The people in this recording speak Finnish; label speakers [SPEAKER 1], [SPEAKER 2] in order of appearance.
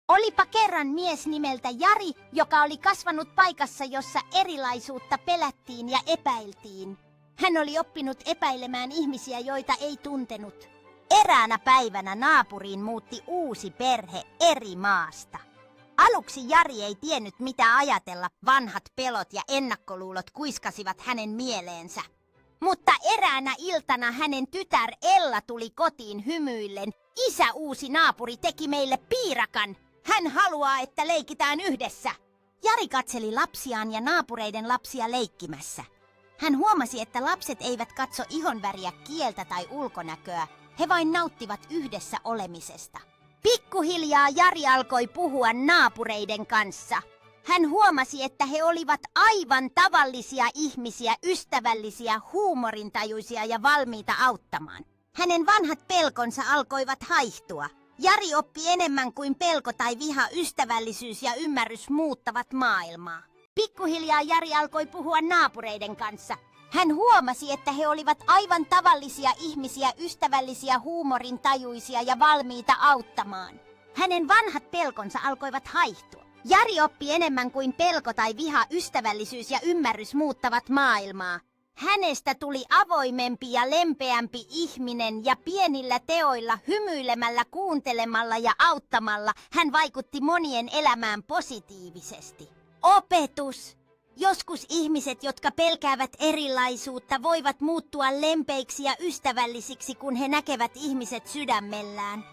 [SPEAKER 1] Olipa kerran mies nimeltä Jari, joka oli kasvanut paikassa, jossa erilaisuutta pelättiin ja epäiltiin. Hän oli oppinut epäilemään ihmisiä, joita ei tuntenut. Eräänä päivänä naapuriin muutti uusi perhe eri maasta. Aluksi Jari ei tiennyt mitä ajatella, vanhat pelot ja ennakkoluulot kuiskasivat hänen mieleensä. Mutta eräänä iltana hänen tytär Ella tuli kotiin hymyillen. Isä, uusi naapuri, teki meille piirakan. Hän haluaa, että leikitään yhdessä. Jari katseli lapsiaan ja naapureiden lapsia leikkimässä. Hän huomasi, että lapset eivät katso ihonväriä, kieltä tai ulkonäköä. He vain nauttivat yhdessä olemisesta. Pikkuhiljaa Jari alkoi puhua naapureiden kanssa. Hän huomasi, että he olivat aivan tavallisia ihmisiä, ystävällisiä, huumorintajuisia ja valmiita auttamaan. Hänen vanhat pelkonsa alkoivat haihtua. Jari oppi enemmän kuin pelko tai viha, ystävällisyys ja ymmärrys muuttavat maailmaa. Pikkuhiljaa Jari alkoi puhua naapureiden kanssa. Hän huomasi, että he olivat aivan tavallisia ihmisiä, ystävällisiä, huumorintajuisia ja valmiita auttamaan. Hänen vanhat pelkonsa alkoivat haihtua. Jari oppi enemmän kuin pelko tai viha, ystävällisyys ja ymmärrys muuttavat maailmaa. Hänestä tuli avoimempi ja lempeämpi ihminen ja pienillä teoilla, hymyilemällä, kuuntelemalla ja auttamalla hän vaikutti monien elämään positiivisesti. Opetus! Joskus ihmiset, jotka pelkäävät erilaisuutta, voivat muuttua lempeiksi ja ystävällisiksi, kun he näkevät ihmiset sydämellään.